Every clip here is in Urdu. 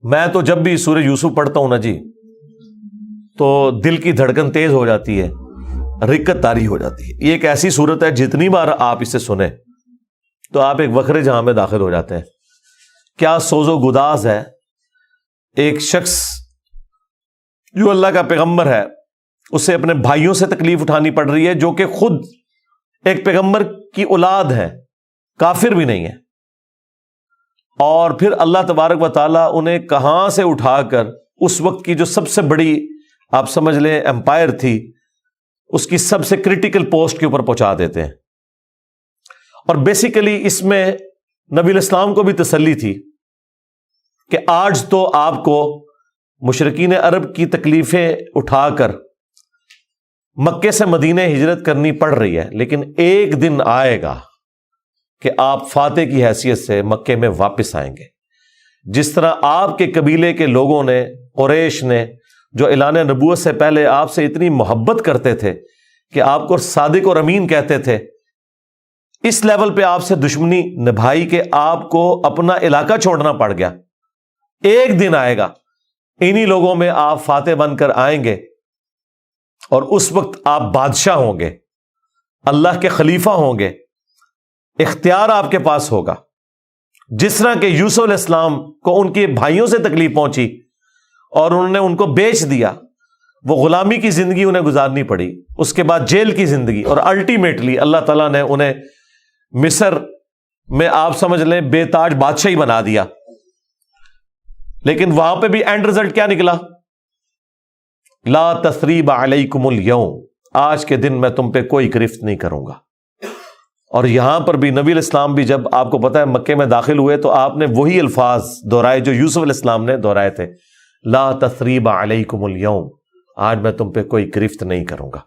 میں تو جب بھی سورہ یوسف پڑھتا ہوں نا جی تو دل کی دھڑکن تیز ہو جاتی ہے، رکت طاری ہو جاتی ہے۔ یہ ایک ایسی صورت ہے جتنی بار آپ اسے سنیں تو آپ ایک وکھرے جہاں میں داخل ہو جاتے ہیں۔ کیا سوز و گداز ہے، ایک شخص جو اللہ کا پیغمبر ہے اسے اپنے بھائیوں سے تکلیف اٹھانی پڑ رہی ہے جو کہ خود ایک پیغمبر کی اولاد ہے، کافر بھی نہیں ہے، اور پھر اللہ تبارک و تعالیٰ انہیں کہاں سے اٹھا کر اس وقت کی جو سب سے بڑی آپ سمجھ لیں امپائر تھی اس کی سب سے کریٹیکل پوسٹ کے اوپر پہنچا دیتے ہیں۔ اور بیسیکلی اس میں نبی الاسلام کو بھی تسلی تھی کہ آج تو آپ کو مشرکین عرب کی تکلیفیں اٹھا کر مکے سے مدینے ہجرت کرنی پڑ رہی ہے، لیکن ایک دن آئے گا کہ آپ فاتح کی حیثیت سے مکے میں واپس آئیں گے۔ جس طرح آپ کے قبیلے کے لوگوں نے، قریش نے، جو اعلان نبوت سے پہلے آپ سے اتنی محبت کرتے تھے کہ آپ کو صادق اور امین کہتے تھے، اس لیول پہ آپ سے دشمنی نبھائی کہ آپ کو اپنا علاقہ چھوڑنا پڑ گیا۔ ایک دن آئے گا انہی لوگوں میں آپ فاتح بن کر آئیں گے اور اس وقت آپ بادشاہ ہوں گے، اللہ کے خلیفہ ہوں گے، اختیار آپ کے پاس ہوگا۔ جس طرح کہ یوسف علیہ السلام کو ان کے بھائیوں سے تکلیف پہنچی اور انہوں نے ان کو بیچ دیا، وہ غلامی کی زندگی انہیں گزارنی پڑی، اس کے بعد جیل کی زندگی، اور الٹیمیٹلی اللہ تعالیٰ نے انہیں مصر میں آپ سمجھ لیں بے تاج بادشاہی بنا دیا۔ لیکن وہاں پہ بھی اینڈ رزلٹ کیا نکلا؟ لا تثریب علیکم اليوم، آج کے دن میں تم پہ کوئی گرفت نہیں کروں گا۔ اور یہاں پر بھی نبی علیہ السلام بھی جب آپ کو پتا ہے مکے میں داخل ہوئے تو آپ نے وہی الفاظ دہرائے جو یوسف علیہ السلام نے دہرائے تھے، لا تثریب علیکم اليوم، آج میں تم پہ کوئی گرفت نہیں کروں گا۔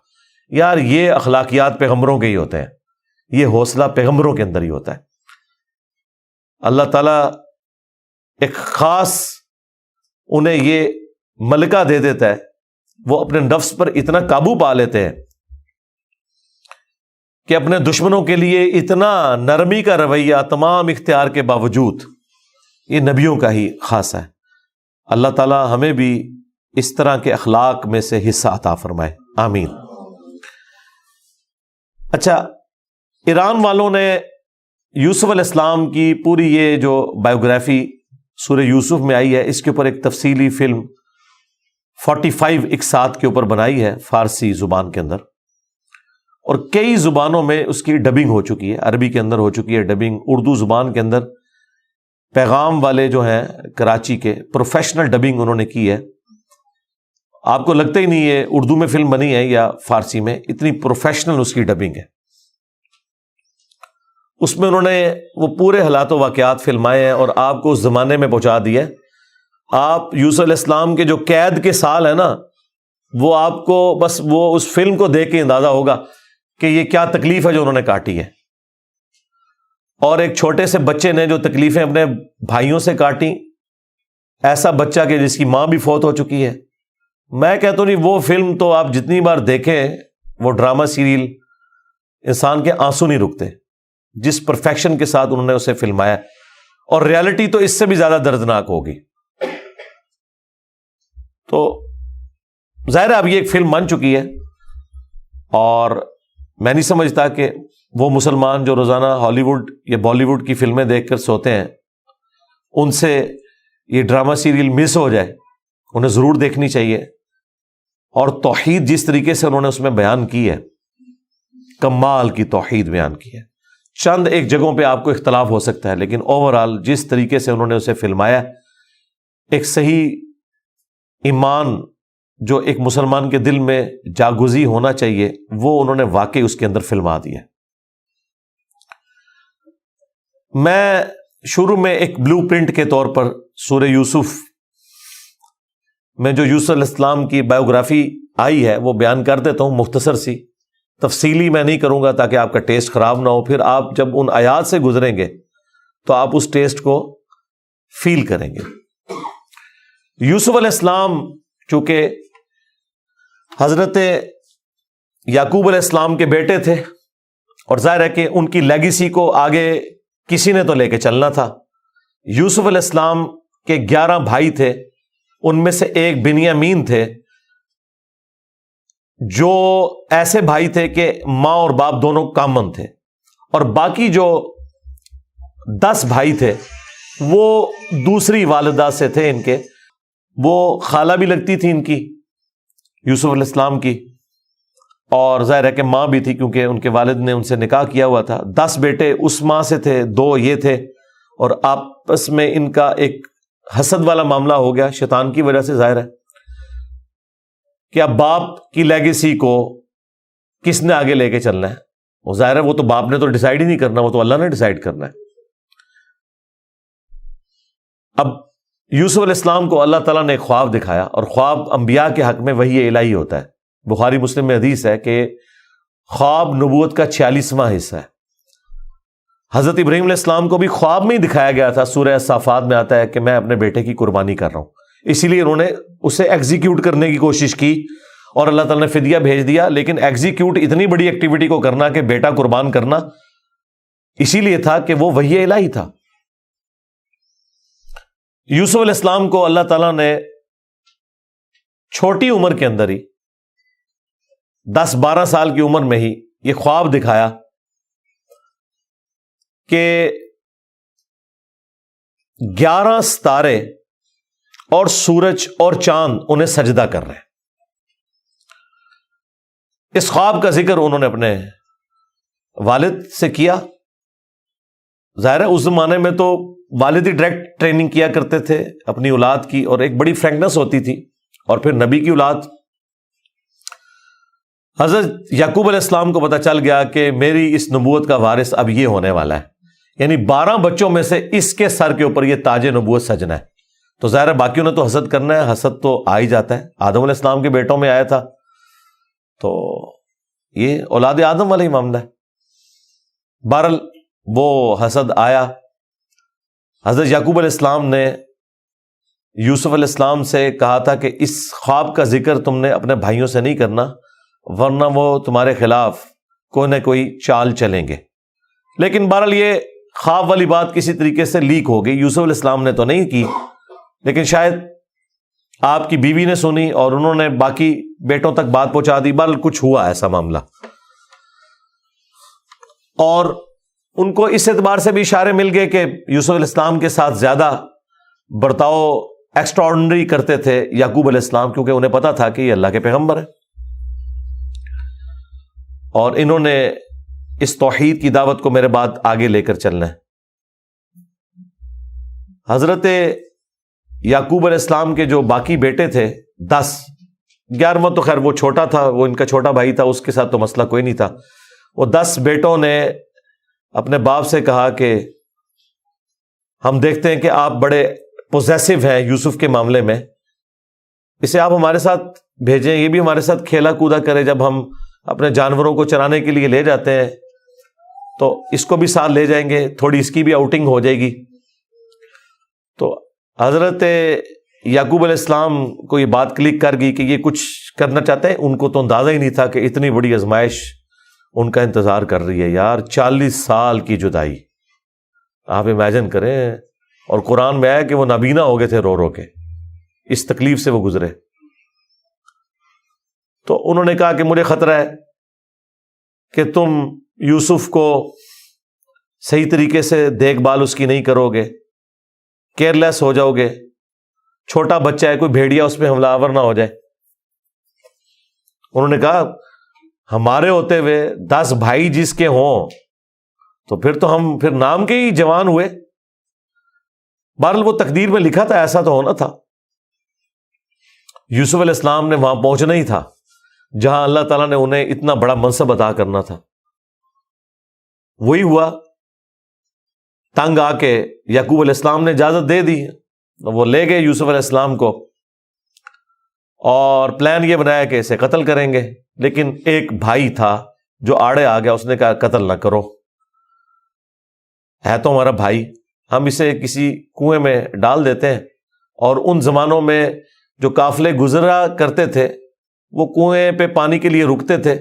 یار یہ اخلاقیات پیغمبروں کے ہی ہوتے ہیں، یہ حوصلہ پیغمبروں کے اندر ہی ہوتا ہے۔ اللہ تعالیٰ ایک خاص انہیں یہ ملکہ دے دیتا ہے، وہ اپنے نفس پر اتنا قابو پا لیتے ہیں کہ اپنے دشمنوں کے لیے اتنا نرمی کا رویہ تمام اختیار کے باوجود، یہ نبیوں کا ہی خاصہ ہے۔ اللہ تعالیٰ ہمیں بھی اس طرح کے اخلاق میں سے حصہ عطا فرمائے، آمین۔ اچھا، ایران والوں نے یوسف علیہ السلام کی پوری یہ جو بایوگرافی سورہ یوسف میں آئی ہے، اس کے اوپر ایک تفصیلی فلم 45 اقساط کے اوپر بنائی ہے فارسی زبان کے اندر، اور کئی زبانوں میں اس کی ڈبنگ ہو چکی ہے۔ عربی کے اندر ہو چکی ہے ڈبنگ، اردو زبان کے اندر پیغام والے جو ہیں کراچی کے پروفیشنل ڈبنگ انہوں نے کی ہے۔ آپ کو لگتا ہی نہیں ہے اردو میں فلم بنی ہے یا فارسی میں، اتنی پروفیشنل اس کی ڈبنگ ہے۔ اس میں انہوں نے وہ پورے حالات و واقعات فلمائے ہیں اور آپ کو اس زمانے میں پہنچا دیا ہے۔ آپ یوسف علیہ السلام کے جو قید کے سال ہیں نا، وہ آپ کو بس وہ اس فلم کو دیکھ کے اندازہ ہوگا کہ یہ کیا تکلیف ہے جو انہوں نے کاٹی ہے، اور ایک چھوٹے سے بچے نے جو تکلیفیں اپنے بھائیوں سے کاٹی، ایسا بچہ کہ جس کی ماں بھی فوت ہو چکی ہے۔ میں کہتا ہوں نہیں، وہ فلم تو آپ جتنی بار دیکھیں، وہ ڈرامہ سیریل، انسان کے آنسو نہیں رکتے جس پرفیکشن کے ساتھ انہوں نے اسے فلمایا، اور ریالٹی تو اس سے بھی زیادہ دردناک ہوگی۔ تو ظاہر ہے اب یہ ایک فلم بن چکی ہے، اور میں نہیں سمجھتا کہ وہ مسلمان جو روزانہ ہالی ووڈ یا بالی ووڈ کی فلمیں دیکھ کر سوتے ہیں، ان سے یہ ڈرامہ سیریل مس ہو جائے، انہیں ضرور دیکھنی چاہیے۔ اور توحید جس طریقے سے انہوں نے اس میں بیان کی ہے، کمال کی توحید بیان کی ہے۔ چند ایک جگہوں پہ آپ کو اختلاف ہو سکتا ہے، لیکن اوورآل جس طریقے سے انہوں نے اسے فلمایا، ایک صحیح ایمان جو ایک مسلمان کے دل میں جاگزی ہونا چاہیے، وہ انہوں نے واقعی اس کے اندر فلما دیا۔ میں شروع میں ایک بلو پرنٹ کے طور پر سورہ یوسف میں جو یوسف علیہ السلام کی بایوگرافی آئی ہے وہ بیان کر دیتا ہوں، مختصر سی، تفصیلی میں نہیں کروں گا تاکہ آپ کا ٹیسٹ خراب نہ ہو۔ پھر آپ جب ان آیات سے گزریں گے تو آپ اس ٹیسٹ کو فیل کریں گے۔ یوسف علیہ السلام چونکہ حضرت یعقوب علیہ السلام کے بیٹے تھے، اور ظاہر ہے کہ ان کی لیگیسی کو آگے کسی نے تو لے کے چلنا تھا۔ یوسف علیہ السلام کہ 11 بھائی تھے، ان میں سے ایک بنیامین تھے، جو ایسے بھائی تھے کہ ماں اور باپ دونوں کامن تھے، اور باقی جو 10 بھائی تھے وہ دوسری والدہ سے تھے ان کے، وہ خالہ بھی لگتی تھی ان کی، یوسف علیہ السلام کی، اور ظاہر ہے کہ ماں بھی تھی کیونکہ ان کے والد نے ان سے نکاح کیا ہوا تھا۔ 10 بیٹے اس ماں سے تھے، 2 یہ تھے، اور آپس میں ان کا ایک حسد والا معاملہ ہو گیا شیطان کی وجہ سے، ظاہر ہے کہ اب باپ کی لیگیسی کو کس نے آگے لے کے چلنا ہے، وہ ظاہر ہے وہ تو باپ نے تو ڈیسائیڈ ہی نہیں کرنا، وہ تو اللہ نے ڈیسائیڈ کرنا ہے۔ اب یوسف علیہ السلام کو اللہ تعالیٰ نے ایک خواب دکھایا، اور خواب انبیاء کے حق میں وحی الہی ہوتا ہے۔ بخاری مسلم میں حدیث ہے کہ خواب نبوت کا 46واں حصہ ہے۔ حضرت ابراہیم علیہ السلام کو بھی خواب میں ہی دکھایا گیا تھا، سورہ صافات میں آتا ہے کہ میں اپنے بیٹے کی قربانی کر رہا ہوں، اسی لیے انہوں نے اسے ایگزیکیوٹ کرنے کی کوشش کی، اور اللہ تعالیٰ نے فدیہ بھیج دیا، لیکن ایگزیکیوٹ اتنی بڑی ایکٹیویٹی کو کرنا کہ بیٹا قربان کرنا، اسی لیے تھا کہ وہ وحی الہی تھا۔ یوسف علیہ السلام کو اللہ تعالیٰ نے چھوٹی عمر کے اندر ہی 10-12 سال کی عمر میں ہی یہ خواب دکھایا کہ 11 ستارے اور سورج اور چاند انہیں سجدہ کر رہے ہیں۔ اس خواب کا ذکر انہوں نے اپنے والد سے کیا۔ ظاہر ہے اس زمانے میں تو والد ہی ڈائریکٹ ٹریننگ کیا کرتے تھے اپنی اولاد کی، اور ایک بڑی فرینکنس ہوتی تھی، اور پھر نبی کی اولاد۔ حضرت یعقوب علیہ السلام کو پتہ چل گیا کہ میری اس نبوت کا وارث اب یہ ہونے والا ہے، یعنی 12 بچوں میں سے اس کے سر کے اوپر یہ تاج نبوت سجنا ہے۔ تو ظاہر ہے باقیوں نے تو حسد کرنا ہے، حسد تو آ ہی جاتا ہے، آدم علیہ السلام کے بیٹوں میں آیا تھا، تو یہ اولاد آدم والا ہی معاملہ ہے۔ بہرحال وہ حسد آیا۔ حضرت یعقوب علیہ السلام نے یوسف علیہ السلام سے کہا تھا کہ اس خواب کا ذکر تم نے اپنے بھائیوں سے نہیں کرنا، ورنہ وہ تمہارے خلاف کوئی نہ کوئی چال چلیں گے۔ لیکن بہرحال یہ خواب والی بات کسی طریقے سے لیک ہو گئی، یوسف علیہ السلام نے تو نہیں کی، لیکن شاید آپ کی بیوی نے سنی اور انہوں نے باقی بیٹوں تک بات پہنچا دی۔ بہرحال کچھ ہوا ایسا معاملہ، اور ان کو اس اعتبار سے بھی اشارے مل گئے کہ یوسف علیہ السلام کے ساتھ زیادہ برتاؤ ایکسٹرا آرڈنری کرتے تھے یعقوب علیہ السلام، کیونکہ انہیں پتا تھا کہ یہ اللہ کے پیغمبر ہیں، اور انہوں نے اس توحید کی دعوت کو میرے بعد آگے لے کر چلنا ہے۔ حضرت یعقوب علیہ السلام کے جو باقی بیٹے تھے 10، 11واں تو خیر وہ چھوٹا تھا، وہ ان کا چھوٹا بھائی تھا، اس کے ساتھ تو مسئلہ کوئی نہیں تھا۔ وہ 10 بیٹوں نے اپنے باپ سے کہا کہ ہم دیکھتے ہیں کہ آپ بڑے پوزیسو ہیں یوسف کے معاملے میں، اسے آپ ہمارے ساتھ بھیجیں، یہ بھی ہمارے ساتھ کھیلا کودا کرے، جب ہم اپنے جانوروں کو چرانے کے لیے لے جاتے ہیں تو اس کو بھی ساتھ لے جائیں گے، تھوڑی اس کی بھی آؤٹنگ ہو جائے گی۔ تو حضرت یعقوب علیہ السلام کو یہ بات کلک کر گئی کہ یہ کچھ کرنا چاہتے ہیں، ان کو تو اندازہ ہی نہیں تھا کہ اتنی بڑی آزمائش ان کا انتظار کر رہی ہے۔ یار 40 سال کی جدائی آپ امیجن کریں، اور قرآن میں آیا کہ وہ نابینا ہو گئے تھے رو رو کے، اس تکلیف سے وہ گزرے۔ تو انہوں نے کہا کہ مجھے خطرہ ہے کہ تم یوسف کو صحیح طریقے سے دیکھ بھال اس کی نہیں کرو گے، کیئر لیس ہو جاؤ گے، چھوٹا بچہ ہے، کوئی بھیڑیا اس پہ حملہ آور نہ ہو جائے۔ انہوں نے کہا ہمارے ہوتے ہوئے 10 بھائی جس کے ہوں تو پھر تو ہم پھر نام کے ہی جوان ہوئے۔ بہرحال وہ تقدیر میں لکھا تھا، ایسا تو ہونا تھا۔ یوسف علیہ السلام نے وہاں پہنچنا ہی تھا جہاں اللہ تعالیٰ نے انہیں اتنا بڑا منصب عطا کرنا تھا۔ وہی ہوا، تنگ آ کے یعقوب علیہ السلام نے اجازت دے دی، وہ لے گئے یوسف علیہ السلام کو، اور پلان یہ بنایا کہ اسے قتل کریں گے۔ لیکن ایک بھائی تھا جو آڑے آ گیا، اس نے کہا قتل نہ کرو، ہے تو ہمارا بھائی، ہم اسے کسی کنویں میں ڈال دیتے ہیں۔ اور ان زمانوں میں جو قافلے گزرا کرتے تھے وہ کنویں پہ پانی کے لیے رکتے تھے،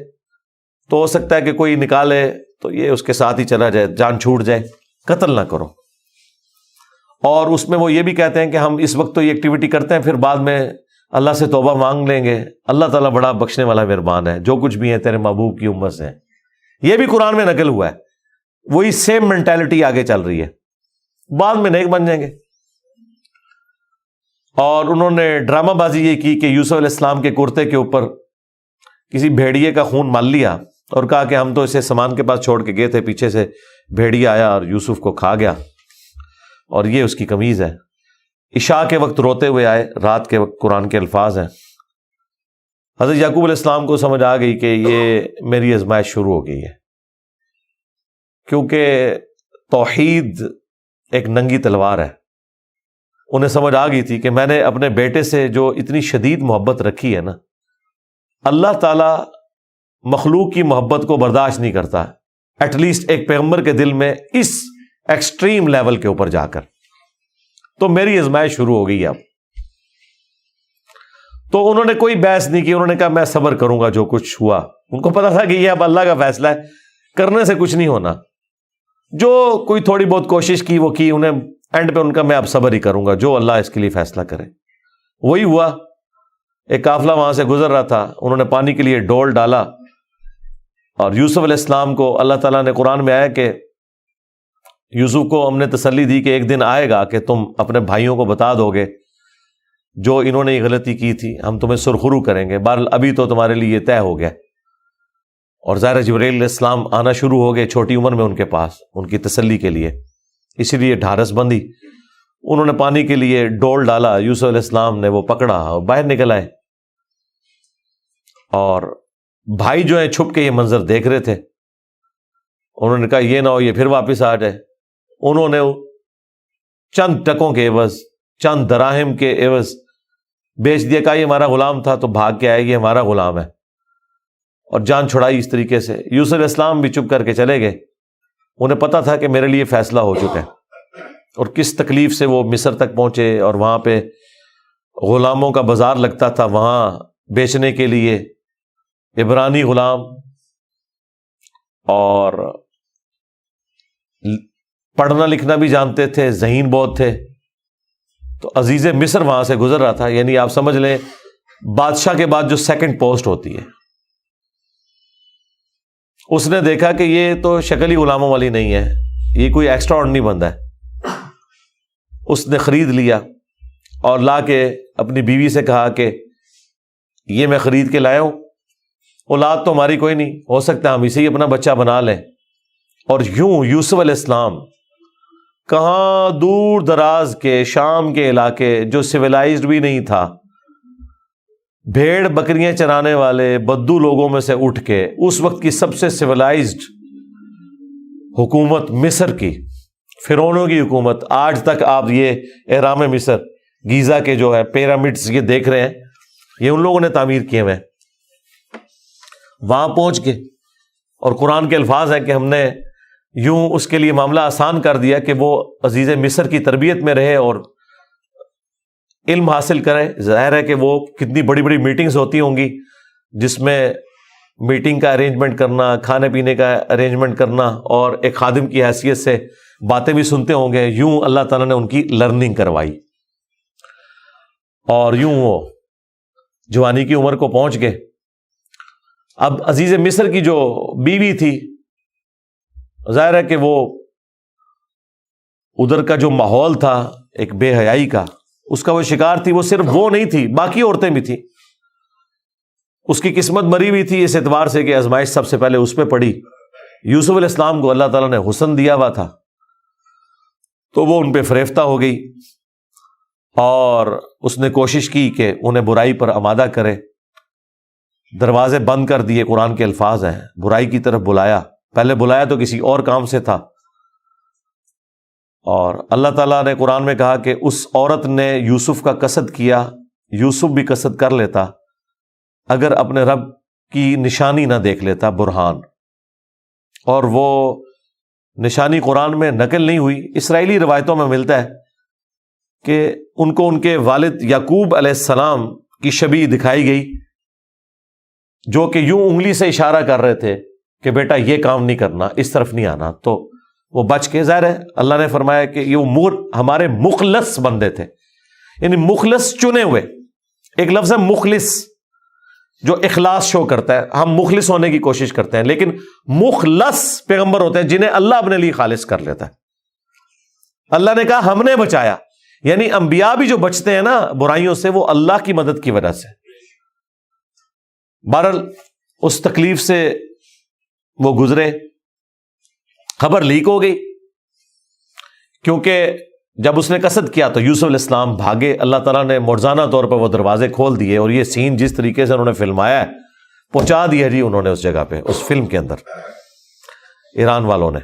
تو ہو سکتا ہے کہ کوئی نکالے تو یہ اس کے ساتھ ہی چلا جائے، جان چھوٹ جائے، قتل نہ کرو۔ اور اس میں وہ یہ بھی کہتے ہیں کہ ہم اس وقت تو یہ ایکٹیویٹی کرتے ہیں، پھر بعد میں اللہ سے توبہ مانگ لیں گے، اللہ تعالیٰ بڑا بخشنے والا مہربان ہے، جو کچھ بھی ہے تیرے محبوب کی امت سے ہے۔ یہ بھی قرآن میں نقل ہوا ہے، وہی سیم مینٹالٹی آگے چل رہی ہے، بعد میں نیک بن جائیں گے۔ اور انہوں نے ڈرامہ بازی یہ کی کہ یوسف علیہ السلام کے کرتے کے اوپر کسی بھیڑیے کا خون مال لیا اور کہا کہ ہم تو اسے سامان کے پاس چھوڑ کے گئے تھے، پیچھے سے بھیڑیا آیا اور یوسف کو کھا گیا، اور یہ اس کی قمیض ہے۔ عشاء کے وقت روتے ہوئے آئے، رات کے وقت قرآن کے الفاظ ہیں۔ حضرت یعقوب علیہ السلام کو سمجھ آ گئی کہ یہ میری آزمائش شروع ہو گئی ہے، کیونکہ توحید ایک ننگی تلوار ہے۔ انہیں سمجھ آ گئی تھی کہ میں نے اپنے بیٹے سے جو اتنی شدید محبت رکھی ہے نا، اللہ تعالیٰ مخلوق کی محبت کو برداشت نہیں کرتا، ایٹ لیسٹ ایک پیغمبر کے دل میں اس ایکسٹریم لیول کے اوپر جا کر۔ تو میری آزمائش شروع ہو گئی اب۔ تو انہوں نے کوئی بحث نہیں کی، انہوں نے کہا میں صبر کروں گا جو کچھ ہوا۔ ان کو پتا تھا کہ یہ اب اللہ کا فیصلہ ہے، کرنے سے کچھ نہیں ہونا۔ جو کوئی تھوڑی بہت کوشش کی وہ کی، انہیں اینڈ پہ ان کا میں اب صبر ہی کروں گا، جو اللہ اس کے لیے فیصلہ کرے وہی ہوا۔ ایک قافلہ وہاں سے گزر رہا تھا، انہوں نے پانی کے لیے ڈول ڈالا، اور یوسف علیہ السلام کو اللہ تعالیٰ نے قرآن میں آیا کہ یوسف کو ہم نے تسلی دی کہ ایک دن آئے گا کہ تم اپنے بھائیوں کو بتا دو گے جو انہوں نے یہ غلطی کی تھی، ہم تمہیں سرخرو کریں گے۔ بہرحال ابھی تو تمہارے لیے یہ طے ہو گیا، اور ظاہر جبرائیل علیہ السلام آنا شروع ہو گئے چھوٹی عمر میں ان کے پاس، ان کی تسلی کے لیے، اسی لیے ڈھارس بندی۔ انہوں نے پانی کے لیے ڈول ڈالا، یوسف علیہ السلام نے وہ پکڑا اور باہر نکل آئے، اور بھائی جو ہیں چھپ کے یہ منظر دیکھ رہے تھے۔ انہوں نے کہا یہ نہ ہو یہ پھر واپس آ جائے۔ انہوں نے چند ٹکوں کے عوض، چند دراہم کے عوض بیچ دیا، کہا یہ ہمارا غلام تھا، تو بھاگ کے آئے، یہ ہمارا غلام ہے، اور جان چھڑائی اس طریقے سے۔ یوسف علیہ السلام بھی چپ کر کے چلے گئے، انہیں پتا تھا کہ میرے لیے فیصلہ ہو چکا ہے، اور کس تکلیف سے وہ مصر تک پہنچے، اور وہاں پہ غلاموں کا بازار لگتا تھا وہاں بیچنے کے لیے، عبرانی غلام، اور پڑھنا لکھنا بھی جانتے تھے، ذہین بہت تھے۔ تو عزیز مصر وہاں سے گزر رہا تھا، یعنی آپ سمجھ لیں بادشاہ کے بعد جو سیکنڈ پوسٹ ہوتی ہے۔ اس نے دیکھا کہ یہ تو شکل ہی غلاموں والی نہیں ہے، یہ کوئی ایکسٹرا آرڈنری بندہ ہے۔ اس نے خرید لیا اور لا کے اپنی بیوی سے کہا کہ یہ میں خرید کے لایا ہوں، اولاد تو ہماری کوئی نہیں، ہو سکتا ہے ہم اسے ہی اپنا بچہ بنا لیں۔ اور یوں یوسف علیہ السلام کہاں دور دراز کے شام کے علاقے جو سویلائزڈ بھی نہیں تھا، بھیڑ بکریاں چرانے والے بدو لوگوں میں سے اٹھ کے اس وقت کی سب سے سویلائزڈ حکومت مصر کی، فرعونوں کی حکومت، آج تک آپ یہ اہرام مصر گیزا کے جو ہے پیرامڈز یہ دیکھ رہے ہیں، یہ ان لوگوں نے تعمیر کیے ہوئے ہیں۔ وہاں پہنچ کے، اور قرآن کے الفاظ ہیں کہ ہم نے یوں اس کے لیے معاملہ آسان کر دیا کہ وہ عزیز مصر کی تربیت میں رہے اور علم حاصل کرے۔ ظاہر ہے کہ وہ کتنی بڑی بڑی میٹنگز ہوتی ہوں گی، جس میں میٹنگ کا ارینجمنٹ کرنا، کھانے پینے کا ارینجمنٹ کرنا، اور ایک خادم کی حیثیت سے باتیں بھی سنتے ہوں گے۔ یوں اللہ تعالیٰ نے ان کی لرننگ کروائی، اور یوں وہ جوانی کی عمر کو پہنچ گئے۔ اب عزیز مصر کی جو بیوی تھی، ظاہر ہے کہ وہ ادھر کا جو ماحول تھا ایک بے حیائی کا، اس کا وہ شکار تھی۔ وہ صرف وہ نہیں تھی، باقی عورتیں بھی تھیں۔ اس کی قسمت مری ہوئی تھی اس اعتبار سے کہ آزمائش سب سے پہلے اس پہ پڑی۔ یوسف علیہ السلام کو اللہ تعالیٰ نے حسن دیا ہوا تھا، تو وہ ان پہ فریفتہ ہو گئی، اور اس نے کوشش کی کہ انہیں برائی پر آمادہ کرے۔ دروازے بند کر دیے، قرآن کے الفاظ ہیں، برائی کی طرف بلایا۔ پہلے بلایا تو کسی اور کام سے تھا، اور اللہ تعالیٰ نے قرآن میں کہا کہ اس عورت نے یوسف کا قصد کیا، یوسف بھی قصد کر لیتا اگر اپنے رب کی نشانی نہ دیکھ لیتا، برہان۔ اور وہ نشانی قرآن میں نقل نہیں ہوئی، اسرائیلی روایتوں میں ملتا ہے کہ ان کو ان کے والد یعقوب علیہ السلام کی شبیہ دکھائی گئی، جو کہ یوں انگلی سے اشارہ کر رہے تھے کہ بیٹا یہ کام نہیں کرنا، اس طرف نہیں آنا۔ تو وہ بچ کے، ظاہر ہے اللہ نے فرمایا کہ یہ ہمارے مخلص بندے تھے، یعنی مخلص چنے ہوئے، ایک لفظ ہے مخلص جو اخلاص شو کرتا ہے، ہم مخلص ہونے کی کوشش کرتے ہیں، لیکن مخلص پیغمبر ہوتے ہیں جنہیں اللہ اپنے لیے خالص کر لیتا ہے۔ اللہ نے کہا ہم نے بچایا، یعنی انبیاء بھی جو بچتے ہیں نا برائیوں سے، وہ اللہ کی مدد کی وجہ سے۔ بہرحال اس تکلیف سے وہ گزرے، خبر لیک ہو گئی، کیونکہ جب اس نے قصد کیا تو یوسف علیہ السلام بھاگے، اللہ تعالیٰ نے معجزانہ طور پر وہ دروازے کھول دیے، اور یہ سین جس طریقے سے انہوں نے فلمایا ہے پہنچا دیا جی انہوں نے اس جگہ پہ، اس فلم کے اندر ایران والوں نے۔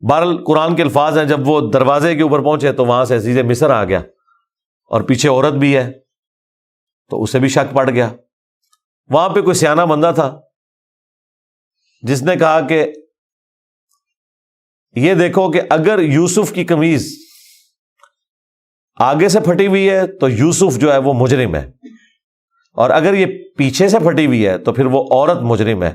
بہرحال قرآن کے الفاظ ہیں، جب وہ دروازے کے اوپر پہنچے تو وہاں سے عزیز مصر آ گیا، اور پیچھے عورت بھی ہے تو اسے بھی شک پڑ گیا۔ وہاں پہ کوئی سیانہ بندہ تھا جس نے کہا کہ یہ دیکھو کہ اگر یوسف کی قمیض آگے سے پھٹی ہوئی ہے تو یوسف جو ہے وہ مجرم ہے، اور اگر یہ پیچھے سے پھٹی ہوئی ہے تو پھر وہ عورت مجرم ہے،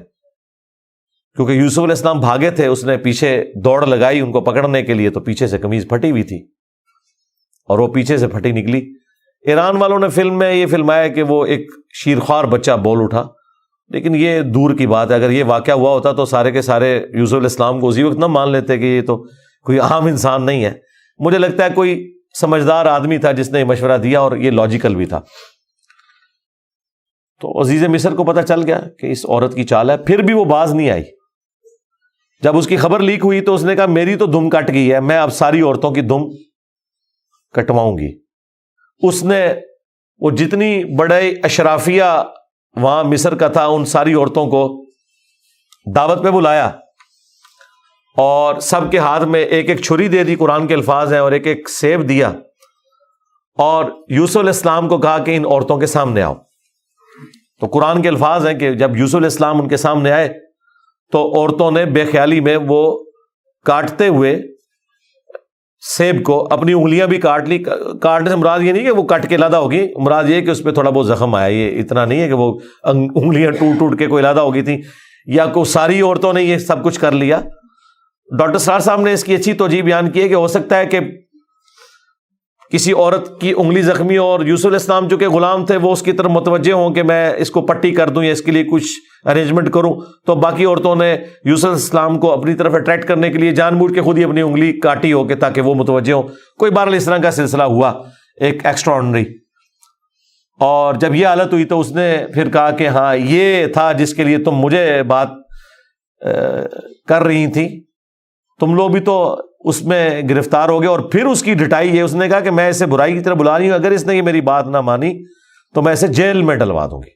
کیونکہ یوسف علیہ السلام بھاگے تھے، اس نے پیچھے دوڑ لگائی ان کو پکڑنے کے لیے، تو پیچھے سے قمیض پھٹی ہوئی تھی اور وہ پیچھے سے پھٹی نکلی۔ ایران والوں نے فلم میں یہ فلمایا کہ وہ ایک شیرخوار بچہ بول اٹھا، لیکن یہ دور کی بات ہے، اگر یہ واقعہ ہوا ہوتا تو سارے کے سارے یوسف علیہ السلام کو اسی وقت نہ مان لیتے کہ یہ تو کوئی عام انسان نہیں ہے۔ مجھے لگتا ہے کوئی سمجھدار آدمی تھا جس نے یہ مشورہ دیا، اور یہ لاجیکل بھی تھا۔ تو عزیز مصر کو پتہ چل گیا کہ اس عورت کی چال ہے، پھر بھی وہ باز نہیں آئی۔ جب اس کی خبر لیک ہوئی تو اس نے کہا میری تو دم کٹ گئی ہے، میں اب ساری عورتوں کی دم کٹواؤں گی۔ اس نے وہ جتنی بڑے اشرافیہ وہاں مصر کا تھا ان ساری عورتوں کو دعوت پہ بلایا، اور سب کے ہاتھ میں ایک ایک چھری دے دی، قرآن کے الفاظ ہیں، اور ایک ایک سیب دیا، اور یوسف علیہ السلام کو کہا کہ ان عورتوں کے سامنے آؤ۔ تو قرآن کے الفاظ ہیں کہ جب یوسف علیہ السلام ان کے سامنے آئے تو عورتوں نے بے خیالی میں وہ کاٹتے ہوئے سیب کو اپنی انگلیاں بھی کاٹ لی۔ کاٹنے سے مراد یہ نہیں کہ وہ کٹ کے علیحدہ ہوگی، مراد یہ کہ اس پہ تھوڑا بہت زخم آیا، یہ اتنا نہیں ہے کہ وہ انگلیاں ٹوٹ ٹوٹ کے کوئی علیحدہ ہو گئی تھی، یا کوئی ساری عورتوں نے یہ سب کچھ کر لیا۔ ڈاکٹر سرار صاحب نے اس کی اچھی توجیہ بیان کی ہے کہ ہو سکتا ہے کہ کسی عورت کی انگلی زخمی ہو، اور یوسف علیہ السلام جو کہ غلام تھے وہ اس کی طرف متوجہ ہوں کہ میں اس کو پٹی کر دوں یا اس کے لیے کچھ ارینجمنٹ کروں، تو باقی عورتوں نے یوسف علیہ السلام کو اپنی طرف اٹریکٹ کرنے کے لیے جان بوجھ کے خود ہی اپنی انگلی کاٹی ہو کہ تاکہ وہ متوجہ ہوں۔ کوئی بہرحال اس طرح کا سلسلہ ہوا ایک ایکسٹرا آرڈنری، اور جب یہ حالت ہوئی تو اس نے پھر کہا کہ ہاں یہ تھا جس کے لیے تم مجھے بات کر رہی تھی، تم لوگ بھی تو اس میں گرفتار ہو گئے۔ اور پھر اس کی ڈٹائی ہے، اس نے کہا کہ میں اسے برائی کی طرف بلا رہی ہوں، اگر اس نے یہ میری بات نہ مانی تو میں اسے جیل میں ڈلوا دوں گی۔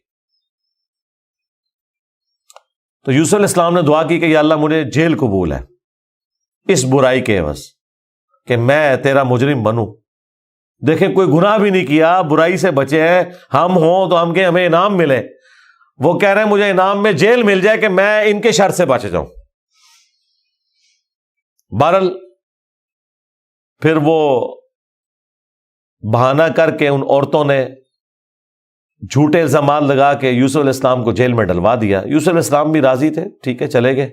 تو یوسف علیہ السلام نے دعا کی کہ یا اللہ مجھے جیل قبول ہے اس برائی کے عوض، کہ میں تیرا مجرم بنوں۔ دیکھیں کوئی گناہ بھی نہیں کیا، برائی سے بچے ہیں، ہم ہوں تو ہم کہ ہمیں انعام ملے، وہ کہہ رہے ہیں مجھے انعام میں جیل مل جائے کہ میں ان کے شر سے بچ جاؤں۔ بہرحال پھر وہ بہانہ کر کے ان عورتوں نے جھوٹے الزامات لگا کے یوسف علیہ السلام کو جیل میں ڈلوا دیا۔ یوسف علیہ السلام بھی راضی تھے، ٹھیک ہے چلے گئے۔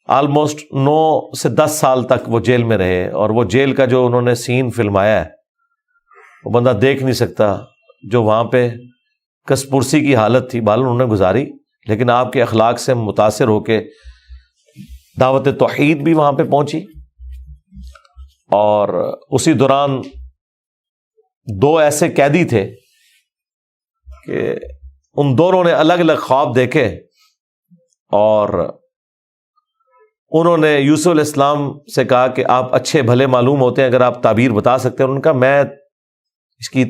آلموسٹ 9 سے 10 سال تک وہ جیل میں رہے، اور وہ جیل کا جو انہوں نے سین فلمایا ہے وہ بندہ دیکھ نہیں سکتا، جو وہاں پہ کس پرسی کی حالت تھی بہرحال انہوں نے گزاری، لیکن آپ کے اخلاق سے متاثر ہو کے دعوت توحید بھی وہاں پہ پہنچی۔ اور اسی دوران 2 ایسے قیدی تھے کہ ان دونوں نے الگ الگ خواب دیکھے، اور انہوں نے یوسف علیہ السلام سے کہا کہ آپ اچھے بھلے معلوم ہوتے ہیں، اگر آپ تعبیر بتا سکتے ہیں۔ انہوں نے کہا میں اس کی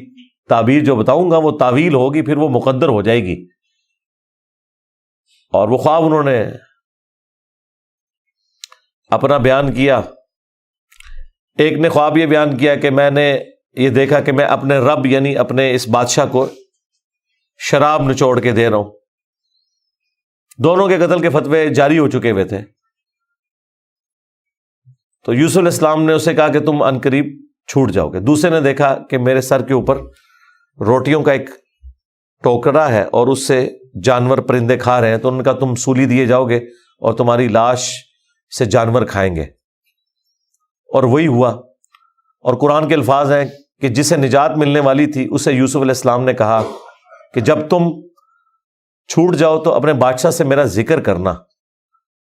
تعبیر جو بتاؤں گا وہ تعویل ہوگی، پھر وہ مقدر ہو جائے گی۔ اور وہ خواب انہوں نے اپنا بیان کیا۔ ایک نے خواب یہ بیان کیا کہ میں نے یہ دیکھا کہ میں اپنے رب یعنی اپنے اس بادشاہ کو شراب نچوڑ کے دے رہا ہوں۔ دونوں کے قتل کے فتوے جاری ہو چکے ہوئے تھے۔ تو یوسف علیہ السلام نے اسے کہا کہ تم عنقریب چھوٹ جاؤ گے۔ دوسرے نے دیکھا کہ میرے سر کے اوپر روٹیوں کا ایک ٹوکرا ہے اور اس سے جانور پرندے کھا رہے ہیں، تو ان کا تم سولی دیے جاؤ گے اور تمہاری لاش سے جانور کھائیں گے. اور وہی ہوا. اور قرآن کے الفاظ ہیں کہ جسے نجات ملنے والی تھی اسے یوسف علیہ السلام نے کہا کہ جب تم چھوٹ جاؤ تو اپنے بادشاہ سے میرا ذکر کرنا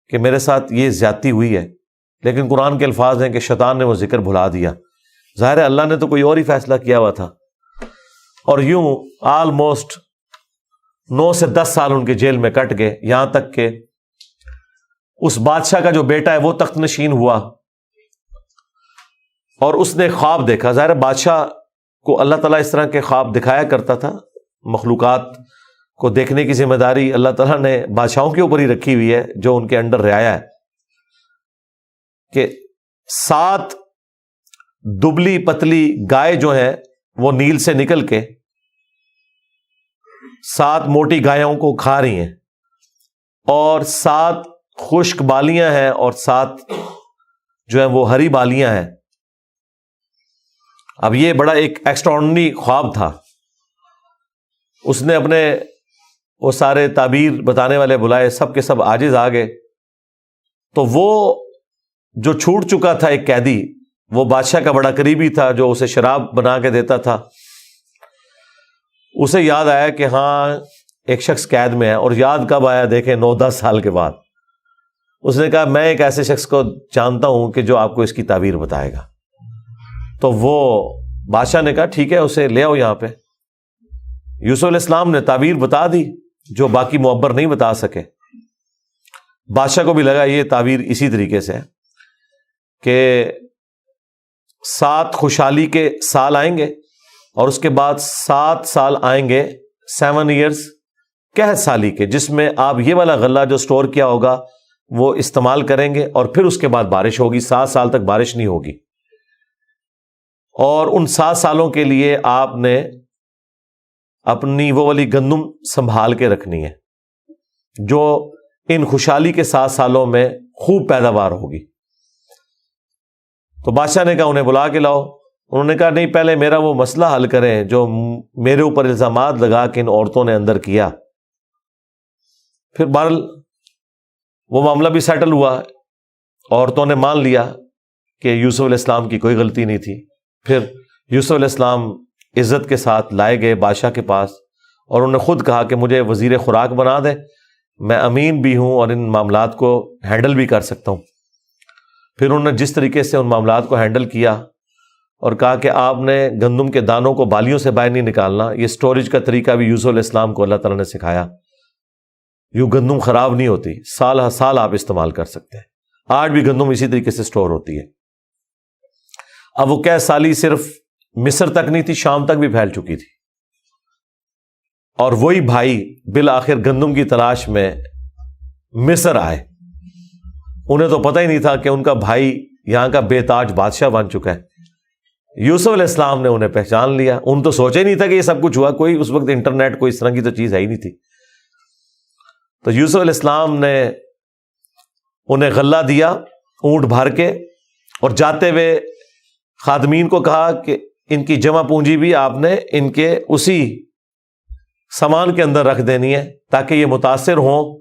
کہ میرے ساتھ یہ زیادتی ہوئی ہے. لیکن قرآن کے الفاظ ہیں کہ شیطان نے وہ ذکر بھلا دیا. ظاہر ہے اللہ نے تو کوئی اور ہی فیصلہ کیا ہوا تھا. اور یوں آلموسٹ 9 سے 10 سال ان کے جیل میں کٹ گئے, یہاں تک کہ اس بادشاہ کا جو بیٹا ہے وہ تخت نشین ہوا اور اس نے خواب دیکھا. ظاہر بادشاہ کو اللہ تعالیٰ اس طرح کے خواب دکھایا کرتا تھا. مخلوقات کو دیکھنے کی ذمہ داری اللہ تعالیٰ نے بادشاہوں کے اوپر ہی رکھی ہوئی ہے جو ان کے انڈر رعایا ہے. کہ 7 دبلی پتلی گائے جو ہیں وہ نیل سے نکل کے 7 موٹی گایوں کو کھا رہی ہیں, اور 7 خشک بالیاں ہیں اور 7 جو ہیں وہ ہری بالیاں ہیں. اب یہ بڑا ایک ایکسٹراڈنری خواب تھا. اس نے اپنے وہ سارے تعبیر بتانے والے بلائے, سب کے سب عاجز آ گئے. تو وہ جو چھوٹ چکا تھا ایک قیدی, وہ بادشاہ کا بڑا قریبی تھا جو اسے شراب بنا کے دیتا تھا, اسے یاد آیا کہ ہاں ایک شخص قید میں ہے. اور یاد کب آیا دیکھیں 9-10 سال کے بعد. اس نے کہا میں ایک ایسے شخص کو جانتا ہوں کہ جو آپ کو اس کی تعبیر بتائے گا. تو وہ بادشاہ نے کہا ٹھیک ہے اسے لے آؤ یہاں پہ. یوسف علیہ السلام نے تعبیر بتا دی جو باقی معبر نہیں بتا سکے. بادشاہ کو بھی لگا یہ تعبیر اسی طریقے سے ہے کہ 7 خوشحالی کے سال آئیں گے اور اس کے بعد 7 سال آئیں گے 7 ایئرز قحط سالی کے, جس میں آپ یہ والا غلہ جو سٹور کیا ہوگا وہ استعمال کریں گے, اور پھر اس کے بعد بارش ہوگی. 7 سال تک بارش نہیں ہوگی. اور ان 7 سالوں کے لیے آپ نے اپنی وہ والی گندم سنبھال کے رکھنی ہے جو ان خوشحالی کے 7 سالوں میں خوب پیداوار ہوگی. تو بادشاہ نے کہا انہیں بلا کے لاؤ. انہوں نے کہا نہیں پہلے میرا وہ مسئلہ حل کریں جو میرے اوپر الزامات لگا کے ان عورتوں نے اندر کیا. پھر بہرحال وہ معاملہ بھی سیٹل ہوا. عورتوں نے مان لیا کہ یوسف علیہ السلام کی کوئی غلطی نہیں تھی. پھر یوسف علیہ السلام عزت کے ساتھ لائے گئے بادشاہ کے پاس, اور انہوں نے خود کہا کہ مجھے وزیر خوراک بنا دے, میں امین بھی ہوں اور ان معاملات کو ہینڈل بھی کر سکتا ہوں. پھر انہوں نے جس طریقے سے ان معاملات کو ہینڈل کیا اور کہا کہ آپ نے گندم کے دانوں کو بالیوں سے باہر نہیں نکالنا. یہ سٹوریج کا طریقہ بھی یوسف علیہ السلام کو اللہ تعالیٰ نے سکھایا. یوں گندم خراب نہیں ہوتی, سال ہر سال آپ استعمال کر سکتے ہیں. آج بھی گندم اسی طریقے سے سٹور ہوتی ہے. اب وہ قحط سالی صرف مصر تک نہیں تھی, شام تک بھی پھیل چکی تھی. اور وہی بھائی بالآخر گندم کی تلاش میں مصر آئے. انہیں تو پتہ ہی نہیں تھا کہ ان کا بھائی یہاں کا بے تاج بادشاہ بن چکا ہے. یوسف علیہ السلام نے انہیں پہچان لیا. ان تو سوچا ہی نہیں تھا کہ یہ سب کچھ ہوا. کوئی اس وقت انٹرنیٹ کوئی اس طرح کی تو چیز ہے ہی نہیں تھی. تو یوسف علیہ السلام نے انہیں غلہ دیا اونٹ بھر کے, اور جاتے ہوئے خادمین کو کہا کہ ان کی جمع پونجی بھی آپ نے ان کے اسی سامان کے اندر رکھ دینی ہے تاکہ یہ متاثر ہوں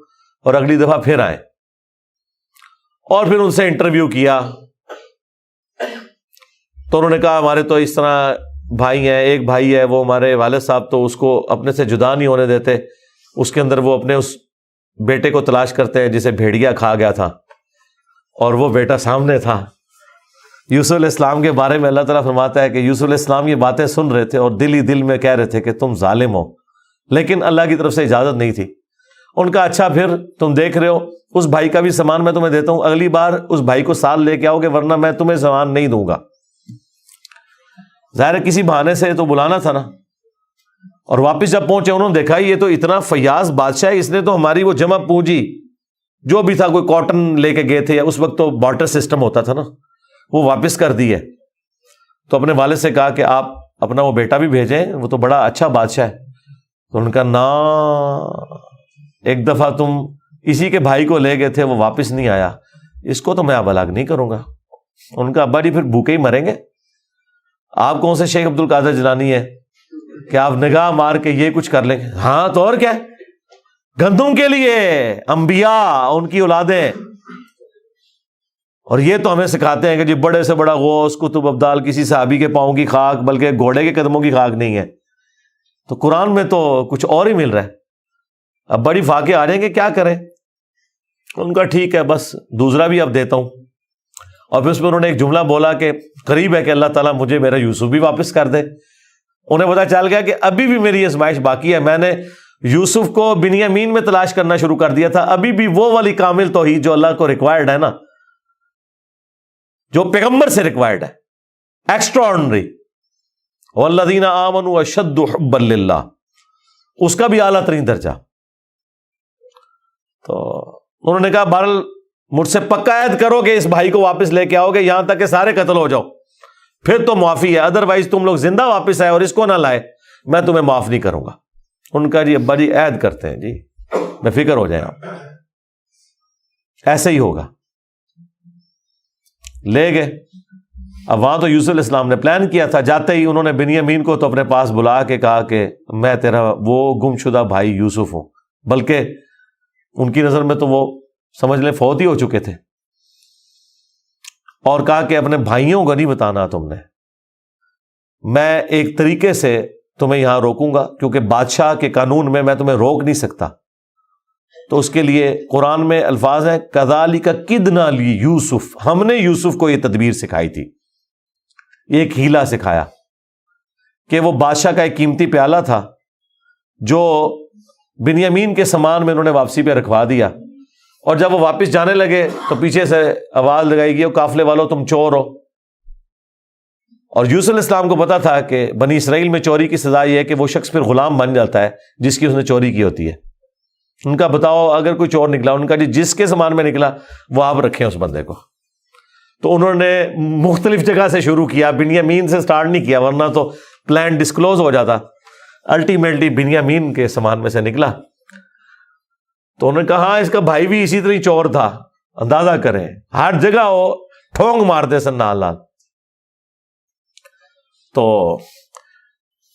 اور اگلی دفعہ پھر آئیں. اور پھر ان سے انٹرویو کیا تو انہوں نے کہا ہمارے تو اس طرح بھائی ہیں, ایک بھائی ہے وہ ہمارے والد صاحب تو اس کو اپنے سے جدا نہیں ہونے دیتے, اس کے اندر وہ اپنے اس بیٹے کو تلاش کرتے ہیں جسے بھیڑیا کھا گیا تھا, اور وہ بیٹا سامنے تھا. یوسف علیہ السلام کے بارے میں اللہ تعالیٰ فرماتا ہے کہ یوسف علیہ السلام یہ باتیں سن رہے تھے اور دل ہی دل میں کہہ رہے تھے کہ تم ظالم ہو, لیکن اللہ کی طرف سے اجازت نہیں تھی. ان کا اچھا پھر تم دیکھ رہے ہو اس بھائی کا بھی سامان میں تمہیں دیتا ہوں, اگلی بار اس بھائی کو ساتھ لے کے آؤ گے ورنہ میں تمہیں سامان نہیں دوں گا. ظاہر کسی بہانے سے تو بلانا تھا نا. اور واپس جب پہنچے انہوں نے دیکھا یہ تو اتنا فیاض بادشاہ ہے, اس نے تو ہماری وہ جمع پونجی جو بھی تھا, کوئی کاٹن لے کے گئے تھے, اس وقت تو بارٹر سسٹم ہوتا تھا نا, وہ واپس کر دی ہے. تو اپنے والد سے کہا کہ آپ اپنا وہ بیٹا بھی بھیجیں, وہ تو بڑا اچھا بادشاہ ہے. تو ان کا نا ایک دفعہ تم اسی کے بھائی کو لے گئے تھے وہ واپس نہیں آیا, اس کو تو میں اب الگ نہیں کروں گا. ان کا ابا جی پھر بھوکے ہی مریں گے. آپ کون سے شیخ عبد القادر جیلانی ہے کہ آپ نگاہ مار کے یہ کچھ کر لیں گے؟ ہاں تو اور کیا, گندم کے لیے انبیاء ان کی اولادیں اور یہ تو ہمیں سکھاتے ہیں کہ جی بڑے سے بڑا غوث قطب ابدال کسی صحابی کے پاؤں کی خاک بلکہ گھوڑے کے قدموں کی خاک نہیں ہے. تو قرآن میں تو کچھ اور ہی مل رہا ہے. اب بڑی فاقے آ رہے ہیں کہ کیا کریں. ان کا ٹھیک ہے بس دوسرا بھی اب دیتا ہوں. اور پھر اس میں انہوں نے ایک جملہ بولا کہ قریب ہے کہ اللہ تعالیٰ مجھے میرا یوسف بھی واپس کر دے. انہیں پتا چل گیا کہ ابھی بھی میری آزمائش باقی ہے. میں نے یوسف کو بنیامین میں تلاش کرنا شروع کر دیا تھا. ابھی بھی وہ والی کامل توحید جو اللہ کو ریکوائرڈ ہے نا, جو پیغمبر سے ریکوائرڈ ہے, ایکسٹرا آرڈنری, والذین آمنوا اشد حبا للہ, اس کا بھی اعلیٰ ترین درجہ. تو انہوں نے کہا بہرحال مجھ سے پکا عہد کرو کہ اس بھائی کو واپس لے کے آؤ گے یہاں تک کہ سارے قتل ہو جاؤ, پھر تو معافی ہے, ادروائز تم لوگ زندہ واپس آئے اور اس کو نہ لائے میں تمہیں معاف نہیں کروں گا. ان کا جی ابا جی عہد کرتے ہیں, جی بے فکر ہو جائیں آپ, ایسے ہی ہوگا. لے گئے. اب وہاں تو یوسف علیہ السلام نے پلان کیا تھا. جاتے ہی انہوں نے بنیامین کو تو اپنے پاس بلا کے کہا کہ میں تیرا وہ گم شدہ بھائی یوسف ہوں. بلکہ ان کی نظر میں تو وہ سمجھ لیں فوت ہی ہو چکے تھے. اور کہا کہ اپنے بھائیوں کو نہیں بتانا تم نے, میں ایک طریقے سے تمہیں یہاں روکوں گا کیونکہ بادشاہ کے قانون میں تمہیں روک نہیں سکتا. تو اس کے لیے قرآن میں الفاظ ہیں کذالک کدنا لیوسف, ہم نے یوسف کو یہ تدبیر سکھائی تھی, ایک ہیلا سکھایا کہ وہ بادشاہ کا ایک قیمتی پیالہ تھا جو بنیامین کے سامان میں انہوں نے واپسی پہ رکھوا دیا, اور جب وہ واپس جانے لگے تو پیچھے سے آواز لگائی گئی قافلے والوں تم چور ہو. اور یوسف علیہ السلام کو پتا تھا کہ بنی اسرائیل میں چوری کی سزا یہ ہے کہ وہ شخص پھر غلام بن جاتا ہے جس کی اس نے چوری کی ہوتی ہے. ان کا بتاؤ اگر کوئی چور نکلا, ان کا جس کے سامان میں نکلا وہ آپ رکھیں اس بندے کو. تو انہوں نے مختلف جگہ سے شروع کیا, بنیامین سے سٹارٹ نہیں کیا ورنہ تو پلان ڈسکلوز ہو جاتا. الٹیمیٹلی بنیامین کے سامان میں سے نکلا. تو انہوں نے کہا ہاں اس کا بھائی بھی اسی طرح چور تھا, اندازہ کریں ہر جگہ وہ ٹھونگ مارتے سن نال نال. تو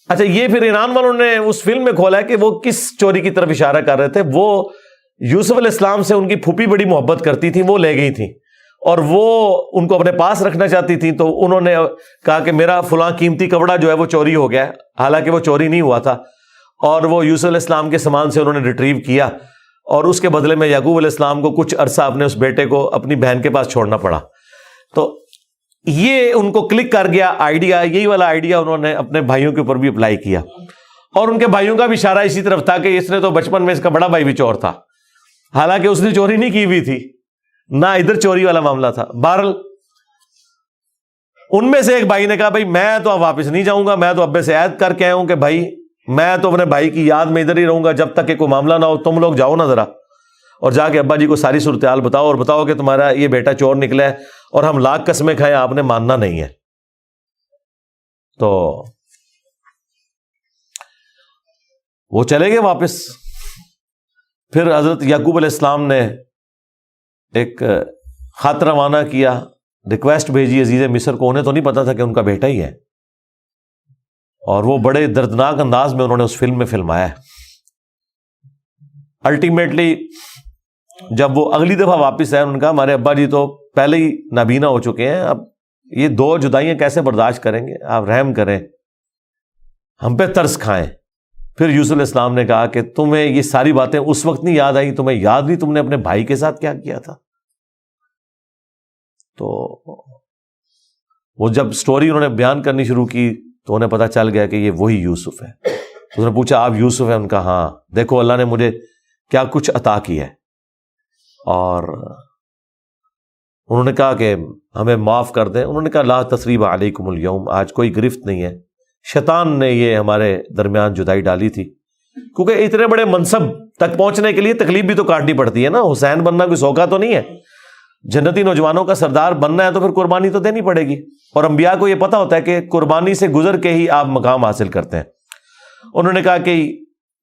اچھا یہ پھر ایران والوں نے اس فلم میں کھولا ہے کہ وہ کس چوری کی طرف اشارہ کر رہے تھے. وہ یوسف علیہ السلام سے ان کی پھوپھی بڑی محبت کرتی تھی, وہ لے گئی تھی اور وہ ان کو اپنے پاس رکھنا چاہتی تھی. تو انہوں نے کہا کہ میرا فلاں قیمتی کپڑا جو ہے وہ چوری ہو گیا ہے, حالانکہ وہ چوری نہیں ہوا تھا. اور وہ یوسف علیہ السلام کے سامان سے انہوں نے ریٹریو کیا, اور اس کے بدلے میں یعقوب علیہ السلام کو کچھ عرصہ اپنے اس بیٹے کو اپنی بہن کے پاس چھوڑنا پڑا. تو یہ ان کو کلک کر گیا آئیڈیا, یہی والا آئیڈیا انہوں نے اپنے بھائیوں کے اوپر بھی اپلائی کیا. اور ان کے بھائیوں کا بھی اشارہ اسی طرف تھا کہ اس نے تو بچپن میں اس کا بڑا بھائی بھی چور تھا, حالانکہ اس نے چوری نہیں کی ہوئی تھی, نہ ادھر چوری والا معاملہ تھا. بہرحال ان میں سے ایک بھائی نے کہا بھائی میں تو اب واپس نہیں جاؤں گا, میں تو ابے سے عہد کر کے آیا ہوں کہ بھائی میں تو اپنے بھائی کی یاد میں ادھر ہی رہوں گا جب تک کہ کوئی معاملہ نہ ہو. تم لوگ جاؤ نا ذرا اور جا کے ابا جی کو ساری صورتحال بتاؤ, اور بتاؤ کہ تمہارا یہ بیٹا چور نکلا ہے اور ہم لاکھ قسمیں کھائیں آپ نے ماننا نہیں ہے. تو وہ چلے گئے واپس. پھر حضرت یعقوب علیہ السلام نے ایک خط روانہ کیا, ریکویسٹ بھیجی عزیز مصر کو. انہیں تو نہیں پتا تھا کہ ان کا بیٹا ہی ہے, اور وہ بڑے دردناک انداز میں انہوں نے اس فلم میں فلمایا ہے. الٹیمیٹلی جب وہ اگلی دفعہ واپس آئے, انہوں نے کہا ہمارے ابا جی تو پہلے ہی نابینا ہو چکے ہیں, اب یہ 2 جدائیاں کیسے برداشت کریں گے, آپ رحم کریں, ہم پہ ترس کھائیں. پھر یوسف علیہ السلام نے کہا کہ تمہیں یہ ساری باتیں اس وقت نہیں یاد آئی, تمہیں یاد نہیں تم نے اپنے بھائی کے ساتھ کیا کیا تھا. تو وہ جب سٹوری انہوں نے بیان کرنی شروع کی تو انہیں پتا چل گیا کہ یہ وہی یوسف ہے. تو انہوں نے پوچھا آپ یوسف ہیں؟ ان کا ہاں, دیکھو اللہ نے مجھے کیا کچھ عطا کیا ہے. اور انہوں نے کہا کہ ہمیں معاف کر دیں. انہوں نے کہا لا تثریب علیکم اليوم, آج کوئی گرفت نہیں ہے. شیطان نے یہ ہمارے درمیان جدائی ڈالی تھی, کیونکہ اتنے بڑے منصب تک پہنچنے کے لیے تکلیف بھی تو کاٹنی پڑتی ہے نا. حسین بننا کوئی سوکھا تو نہیں ہے, جنتی نوجوانوں کا سردار بننا ہے تو پھر قربانی تو دینی پڑے گی, اور انبیاء کو یہ پتا ہوتا ہے کہ قربانی سے گزر کے ہی آپ مقام حاصل کرتے ہیں. انہوں نے کہا کہ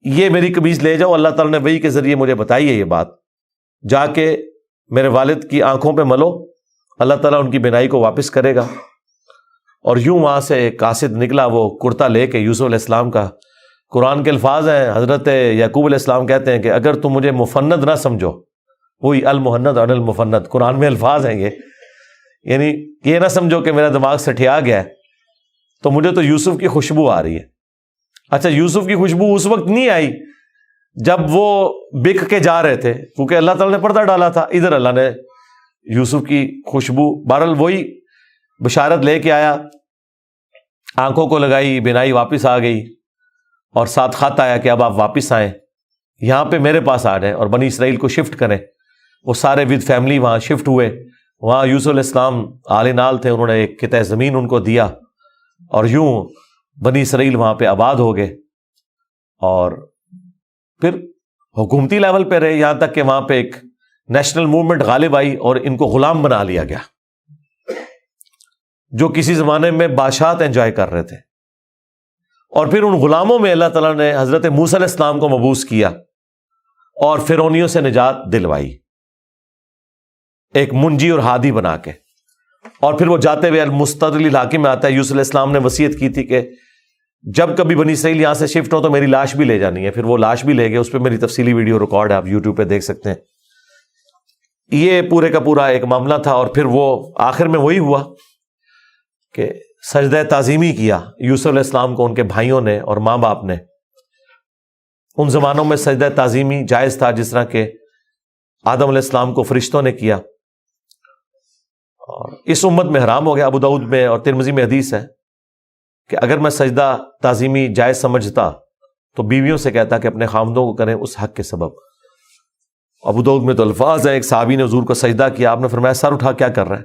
یہ میری قمیص لے جاؤ, اللہ تعالیٰ نے وحی کے ذریعے مجھے بتائی ہے یہ بات, جا کے میرے والد کی آنکھوں پہ ملو, اللہ تعالیٰ ان کی بینائی کو واپس کرے گا. اور یوں وہاں سے ایک قاصد نکلا, وہ کرتا لے کے یوسف علیہ السلام کا. قرآن کے الفاظ ہیں, حضرت یعقوب علیہ السلام کہتے ہیں کہ اگر تم مجھے مفند نہ سمجھو, وہی المحند عن المفند, قرآن میں الفاظ ہیں یہ, یعنی یہ نہ سمجھو کہ میرا دماغ سٹھیا گیا ہے، تو مجھے تو یوسف کی خوشبو آ رہی ہے۔ اچھا، یوسف کی خوشبو اس وقت نہیں آئی جب وہ بک کے جا رہے تھے، کیونکہ اللہ تعالیٰ نے پردہ ڈالا تھا، ادھر اللہ نے یوسف کی خوشبو، بہرحال وہی بشارت لے کے آیا، آنکھوں کو لگائی، بینائی واپس آ گئی، اور ساتھ خط آیا کہ اب آپ واپس آئیں، یہاں پہ میرے پاس آ جائیں اور بنی اسرائیل کو شفٹ کریں۔ وہ سارے ود فیملی وہاں شفٹ ہوئے۔ وہاں یوسف علیہ السلام آل نال تھے، انہوں نے ایک قطعہ زمین ان کو دیا، اور یوں بنی اسرائیل وہاں پہ آباد ہو گئے، اور پھر حکومتی لیول پہ رہے، یہاں تک کہ وہاں پہ ایک نیشنل موومنٹ غالب آئی اور ان کو غلام بنا لیا گیا، جو کسی زمانے میں بادشاہت انجوائے کر رہے تھے۔ اور پھر ان غلاموں میں اللہ تعالیٰ نے حضرت موسیٰ علیہ السلام کو مبعوث کیا اور فرعونیوں سے نجات دلوائی، ایک منجی اور ہادی بنا کے۔ اور پھر وہ جاتے ہوئے المستدل علاقے میں آتا ہے، یوسف علیہ السلام نے وصیت کی تھی کہ جب کبھی بنی اسرائیل یہاں سے شفٹ ہو تو میری لاش بھی لے جانی ہے۔ پھر وہ لاش بھی لے گئے، اس پہ میری تفصیلی ویڈیو ریکارڈ ہے، آپ یوٹیوب پہ دیکھ سکتے ہیں۔ یہ پورے کا پورا ایک معاملہ تھا، اور پھر وہ آخر میں وہی ہوا کہ سجدہ تعظیمی کیا یوسف علیہ السلام کو ان کے بھائیوں نے اور ماں باپ نے۔ ان زمانوں میں سجدہ تعظیمی جائز تھا، جس طرح کہ آدم علیہ السلام کو فرشتوں نے کیا، اور اس امت میں حرام ہو گیا۔ ابو داؤد میں اور ترمذی میں حدیث ہے کہ اگر میں سجدہ تعظیمی جائز سمجھتا تو بیویوں سے کہتا کہ اپنے خامدوں کو کریں اس حق کے سبب۔ ابو داؤد میں تو الفاظ ہیں، ایک صحابی نے حضور کو سجدہ کیا، آپ نے فرمایا سر اٹھا کیا کر رہا ہے،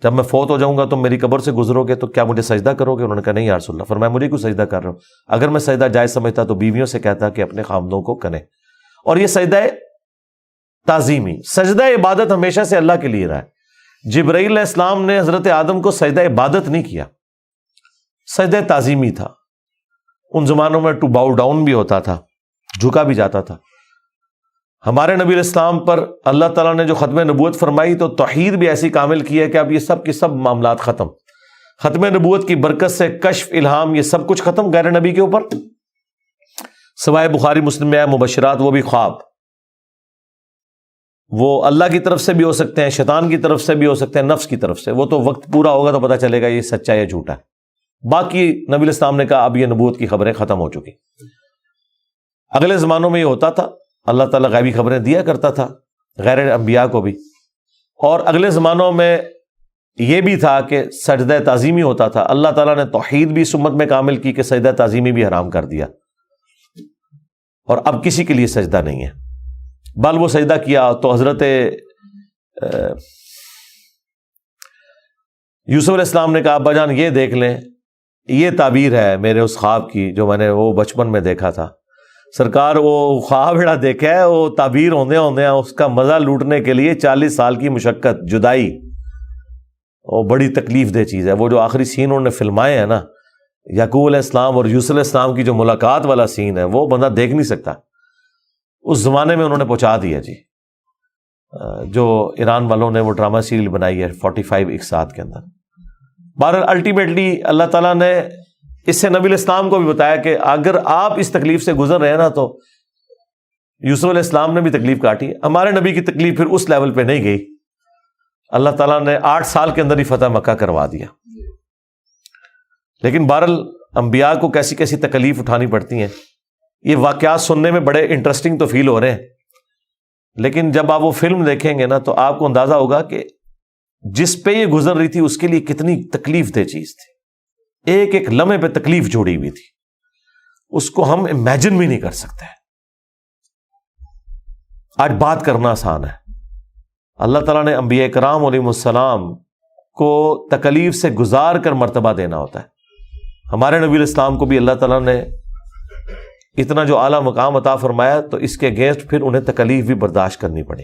جب میں فوت ہو جاؤں گا تم میری قبر سے گزرو گے تو کیا مجھے سجدہ کرو گے؟ انہوں نے کہا نہیں یا رسول اللہ۔ فرمایا مجھے کیوں سجدہ کر رہے ہو؟ اگر میں سجدہ جائز سمجھتا تو بیویوں سے کہتا کہ اپنے خامدوں کو کریں۔ اور یہ سجدہ تعظیمی، سجدہ عبادت ہمیشہ سے اللہ کے لیے رہا ہے۔ جبرائیل علیہ السلام نے حضرت آدم کو سجدہ عبادت نہیں کیا، سجدہ تعظیمی تھا۔ ان زمانوں میں ٹو باؤ ڈاؤن بھی ہوتا تھا، جھکا بھی جاتا تھا۔ ہمارے نبی علیہ السلام پر اللہ تعالیٰ نے جو ختم نبوت فرمائی تو توحید بھی ایسی کامل کی ہے کہ اب یہ سب کی سب معاملات ختم۔ ختم نبوت کی برکت سے کشف، الہام، یہ سب کچھ ختم غیر نبی کے اوپر، سوائے بخاری مسلم میں ہے مبشرات، وہ بھی خواب، وہ اللہ کی طرف سے بھی ہو سکتے ہیں، شیطان کی طرف سے بھی ہو سکتے ہیں، نفس کی طرف سے۔ وہ تو وقت پورا ہوگا تو پتہ چلے گا یہ سچا ہے یا جھوٹا ہے۔ باقی نبی علیہ السلام نے کہا اب یہ نبوت کی خبریں ختم ہو چکی۔ اگلے زمانوں میں یہ ہوتا تھا، اللہ تعالیٰ غیبی خبریں دیا کرتا تھا غیر انبیاء کو بھی، اور اگلے زمانوں میں یہ بھی تھا کہ سجدہ تعظیمی ہوتا تھا۔ اللہ تعالیٰ نے توحید بھی اس امت میں کامل کی کہ سجدہ تعظیمی بھی حرام کر دیا، اور اب کسی کے لیے سجدہ نہیں ہے۔ بل وہ سجدہ کیا تو حضرت یوسف علیہ السلام نے کہا ابا جان یہ دیکھ لیں، یہ تعبیر ہے میرے اس خواب کی جو میں نے وہ بچپن میں دیکھا تھا۔ سرکار وہ خواب بڑا دیکھا ہے، وہ تعبیر ہوندے اس کا مزہ لوٹنے کے لیے 40 سال کی مشقت، جدائی، وہ بڑی تکلیف دہ چیز ہے۔ وہ جو آخری سین انہوں نے فلمائے ہیں نا، یعقوب علیہ السلام اور یوسف علیہ السلام کی جو ملاقات والا سین ہے، وہ بندہ دیکھ نہیں سکتا۔ اس زمانے میں انہوں نے پہنچا دیا جی، جو ایران والوں نے وہ ڈرامہ سیریل بنائی ہے 45 اقساط کے اندر۔ بہرحال الٹیمیٹلی اللہ تعالیٰ نے اس سے نبی علیہ السلام کو بھی بتایا کہ اگر آپ اس تکلیف سے گزر رہے ہیں نا تو یوسف علیہ السلام نے بھی تکلیف کاٹی۔ ہمارے نبی کی تکلیف پھر اس لیول پہ نہیں گئی، اللہ تعالیٰ نے 8 سال کے اندر ہی فتح مکہ کروا دیا۔ لیکن بہرحال انبیاء کو کیسی کیسی تکلیف اٹھانی پڑتی ہیں۔ یہ واقعات سننے میں بڑے انٹرسٹنگ تو فیل ہو رہے ہیں، لیکن جب آپ وہ فلم دیکھیں گے نا تو آپ کو اندازہ ہوگا کہ جس پہ یہ گزر رہی تھی اس کے لیے کتنی تکلیف دہ چیز تھی، ایک ایک لمحے پہ تکلیف جوڑی ہوئی تھی، اس کو ہم امیجن بھی نہیں کر سکتے۔ آج بات کرنا آسان ہے، اللہ تعالیٰ نے انبیاء کرام علیہ السلام کو تکلیف سے گزار کر مرتبہ دینا ہوتا ہے۔ ہمارے نبی علیہ السلام کو بھی اللہ تعالیٰ نے اتنا جو اعلیٰ مقام عطا فرمایا تو اس کے اگینسٹ پھر انہیں تکلیف بھی برداشت کرنی پڑی۔